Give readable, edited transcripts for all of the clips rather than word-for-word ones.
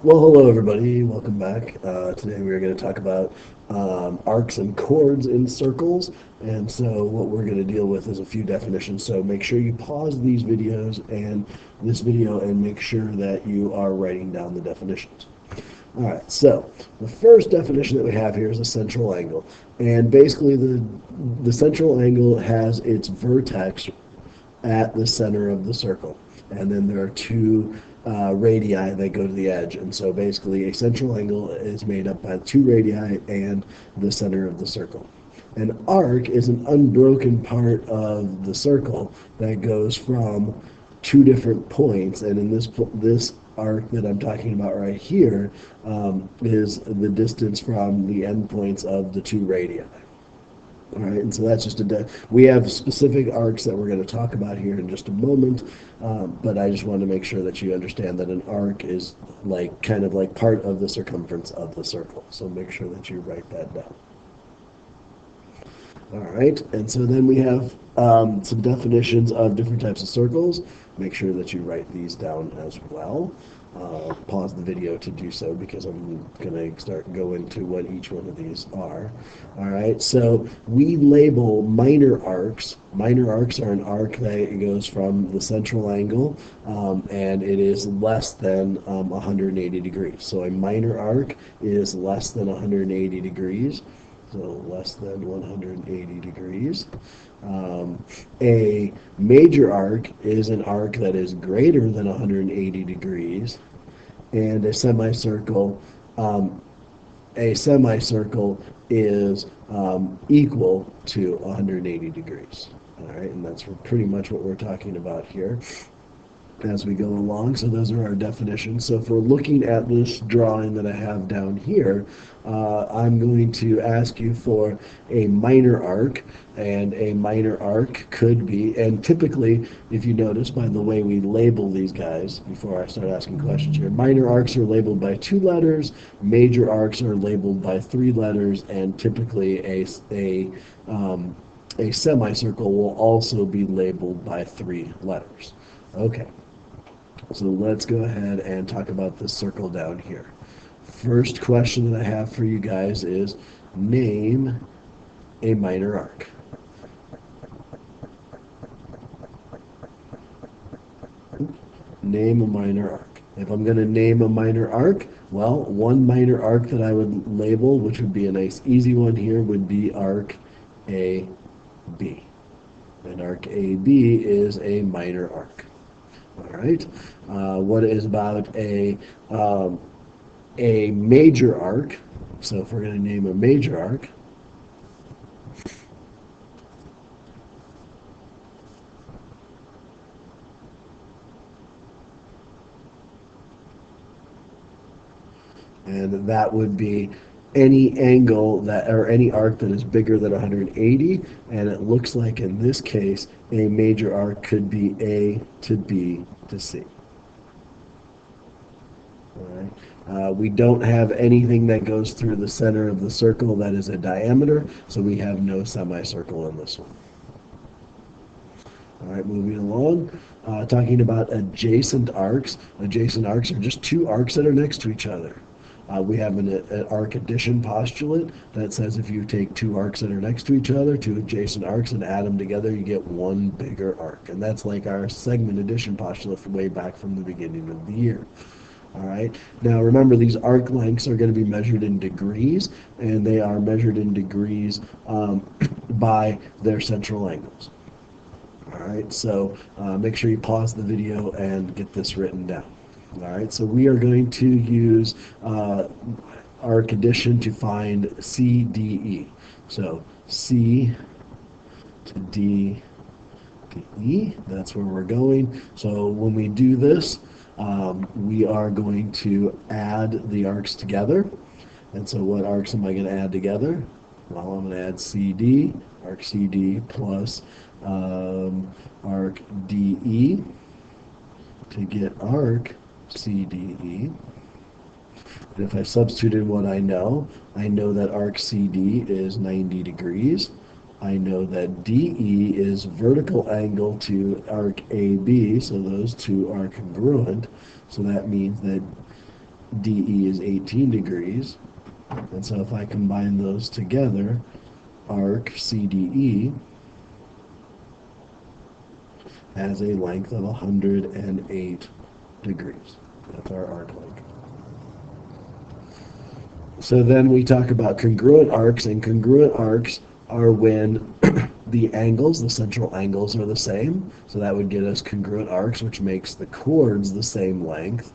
Well, hello everybody. Welcome back. Today we're going to talk about arcs and chords in circles. And so what we're going to deal with is a few definitions. So make sure you pause these videos and this video and make sure that you are writing down the definitions. All right, so the first definition that we have here is a central angle. And basically the central angle has its vertex at the center of the circle. And then there are two radii that go to the edge. And so basically a central angle is made up by two radii and the center of the circle. An arc is an unbroken part of the circle that goes from two different points. And in this arc that I'm talking about right here is the distance from the endpoints of the two radii. All right, and so that's just we have specific arcs that we're going to talk about here in just a moment, but I just want to make sure that you understand that an arc is like kind of like part of the circumference of the circle. So make sure that you write that down. All right, and so then we have some definitions of different types of circles. Make sure that you write these down as well. Pause the video to do so because I'm going to go into what each one of these are. All right, so we label minor arcs. Minor arcs are an arc that goes from the central angle and it is less than 180 degrees. So a minor arc is less than 180 degrees. So less than 180 degrees. A major arc is an arc that is greater than 180 degrees, and a semicircle is equal to 180 degrees. All right, and that's pretty much what we're talking about here as we go along. So those are our definitions. So if we're looking at this drawing that I have down here, I'm going to ask you for a minor arc, and a minor arc could be, and typically, if you notice by the way we label these guys, before I start asking questions here, minor arcs are labeled by 2 letters, major arcs are labeled by 3 letters, and typically a semicircle will also be labeled by 3 letters. Okay. So let's go ahead and talk about this circle down here. First question that I have for you guys is name a minor arc. Name a minor arc. If I'm going to name a minor arc, well, one minor arc that I would label, which would be a nice easy one here, would be arc AB. And arc AB is a minor arc. All right. What is about a major arc? So if we're going to name a major arc, and that would be any angle that or any arc that is bigger than 180, and it looks like in this case a major arc could be A to B to C. All right. We don't have anything that goes through the center of the circle that is a diameter, so we have no semicircle in this one. All right, moving along, talking about adjacent arcs. Adjacent arcs are just 2 arcs that are next to each other. We have an arc addition postulate that says if you take 2 arcs that are next to each other, 2 adjacent arcs, and add them together, you get one bigger arc. And that's like our segment addition postulate from way back from the beginning of the year. All right. Now remember, these arc lengths are going to be measured in degrees, and they are measured in degrees by their central angles. All right. So make sure you pause the video and get this written down. All right. So we are going to use arc addition to find CDE. So C to D to E. That's where we're going. So when we do this, we are going to add the arcs together. And so what arcs am I going to add together? Well, I'm going to add CD, arc CD plus arc DE to get arc CDE. And if I substituted what I know that arc CD is 90 degrees. I know that DE is vertical angle to arc AB, so those two are congruent. So that means that DE is 18 degrees. And so if I combine those together, arc CDE has a length of 108 degrees. That's our arc length. So then we talk about congruent arcs, and congruent arcs are when the angles, the central angles, are the same. So that would get us congruent arcs, which makes the chords the same length.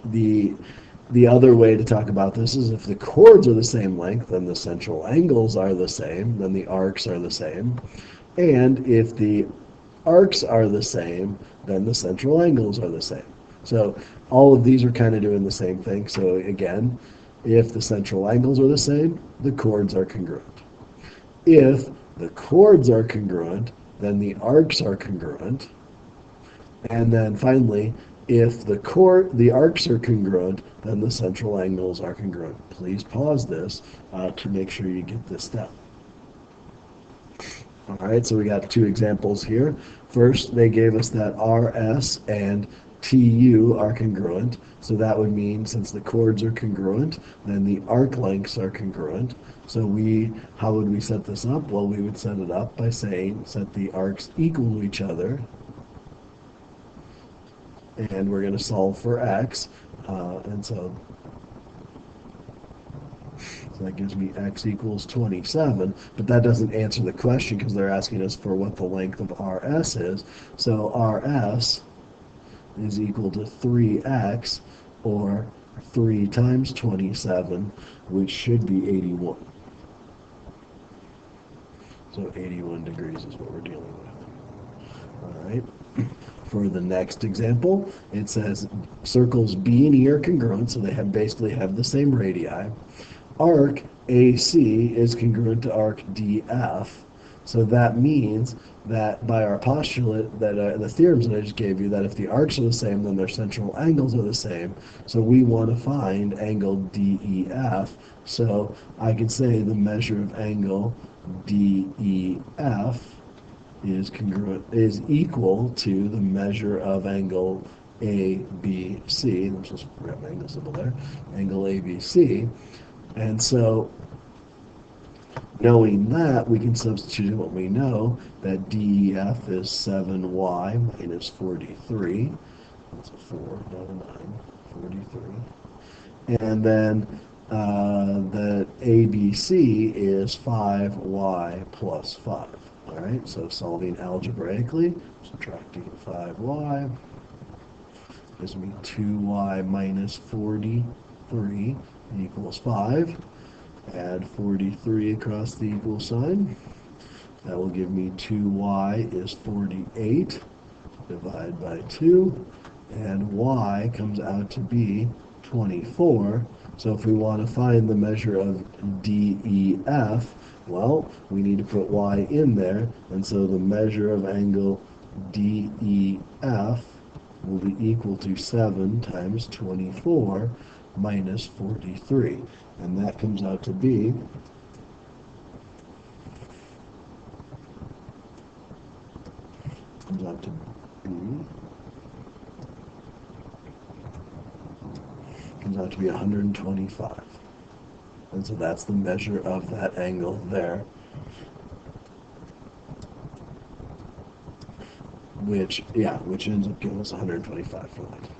The other way to talk about this is if the chords are the same length, then the central angles are the same, then the arcs are the same. And if the arcs are the same, then the central angles are the same. So all of these are kind of doing the same thing. So again, if the central angles are the same, the chords are congruent. If the chords are congruent, then the arcs are congruent. And then finally, if the arcs are congruent, then the central angles are congruent. Please pause this to make sure you get this down. All right, so we got two examples here. First, they gave us that RS and TU are congruent. So that would mean since the chords are congruent, then the arc lengths are congruent. So how would we set this up? Well, we would set it up by saying set the arcs equal to each other. And we're going to solve for x. And so that gives me x equals 27, but that doesn't answer the question because they're asking us for what the length of RS is. So RS is equal to 3x, or 3 times 27, which should be 81. So 81 degrees is what we're dealing with. All right. For the next example, it says circles B and E are congruent, so they basically have the same radii. Arc AC is congruent to arc DF. So that means that by our postulate, that the theorems that I just gave you, that if the arcs are the same, then their central angles are the same. So we want to find angle DEF. So I can say the measure of angle DEF is equal to the measure of angle ABC. Let's just grab my angle symbol there. Angle ABC. And so, knowing that, we can substitute in what we know, that DEF is 7y minus 43. That's a 4, not a 9. 43. And then the ABC is 5y plus 5. All right, so solving algebraically, subtracting 5y gives me 2y minus 43 equals 5. Add 43 across the equal sign. That will give me 2y is 48. Divide by 2. And y comes out to be 24. So if we want to find the measure of DEF, well, we need to put y in there. And so the measure of angle DEF will be equal to 7 times 24 minus 43. And that comes out to be comes out to be 125. And so that's the measure of that angle there, which ends up giving us 125 for that.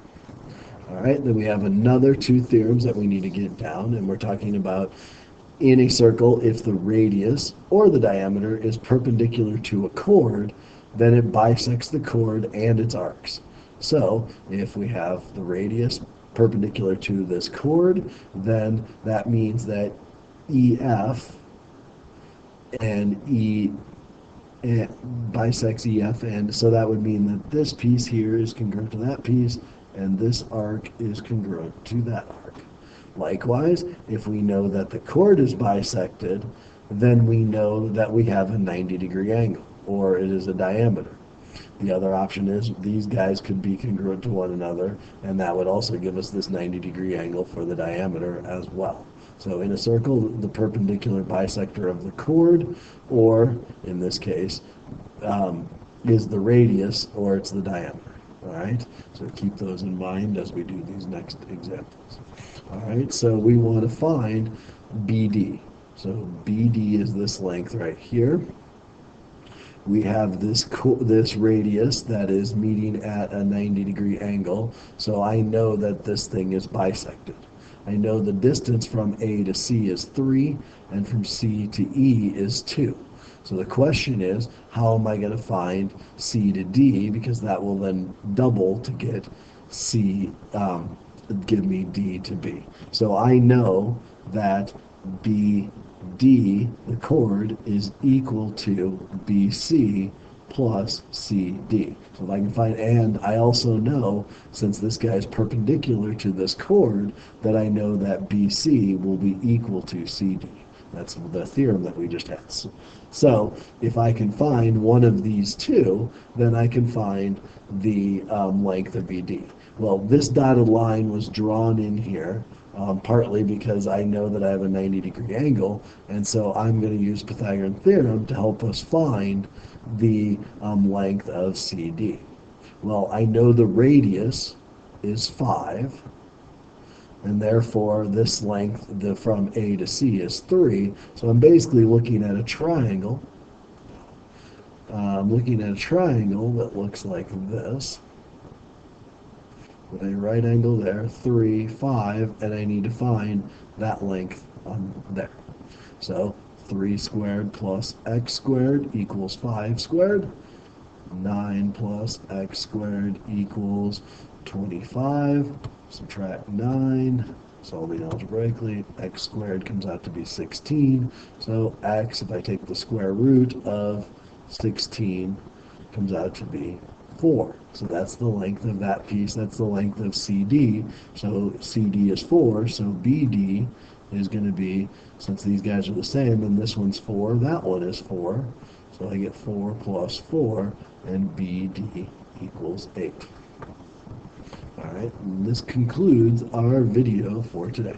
All right, then we have another two theorems that we need to get down, and we're talking about in a circle, if the radius or the diameter is perpendicular to a chord, then it bisects the chord and its arcs. So if we have the radius perpendicular to this chord, then that means that EF and E bisects EF, and so that would mean that this piece here is congruent to that piece, and this arc is congruent to that arc. Likewise, if we know that the chord is bisected, then we know that we have a 90-degree angle, or it is a diameter. The other option is these guys could be congruent to one another, and that would also give us this 90-degree angle for the diameter as well. So in a circle, the perpendicular bisector of the chord, or in this case, is the radius, or it's the diameter. All right, so keep those in mind as we do these next examples. All right, so we want to find BD. So BD is this length right here. We have this radius that is meeting at a 90-degree angle, so I know that this thing is bisected. I know the distance from A to C is 3, and from C to E is 2. So the question is, how am I going to find C to D? Because that will then double to get C, give me D to B. So I know that BD, the chord, is equal to BC plus CD. So if I can find, and I also know, since this guy is perpendicular to this chord, that I know that BC will be equal to CD. That's the theorem that we just had. So if I can find one of these two, then I can find the length of BD. Well, this dotted line was drawn in here, partly because I know that I have a 90-degree angle, and so I'm going to use Pythagorean theorem to help us find the length of CD. Well, I know the radius is 5, and therefore this length from A to C is 3. So I'm basically looking at a triangle. I'm looking at a triangle that looks like this, with a right angle there, 3, 5, and I need to find that length there. So 3 squared plus x squared equals 5 squared. 9 plus x squared equals 25. Subtract 9. Solving algebraically, x squared comes out to be 16. So x, if I take the square root of 16, comes out to be 4. So that's the length of that piece. That's the length of CD. So CD is 4. So BD is going to be, since these guys are the same, and this one's 4, that one is 4. So I get 4 plus 4, and BD equals 8. All right, and this concludes our video for today.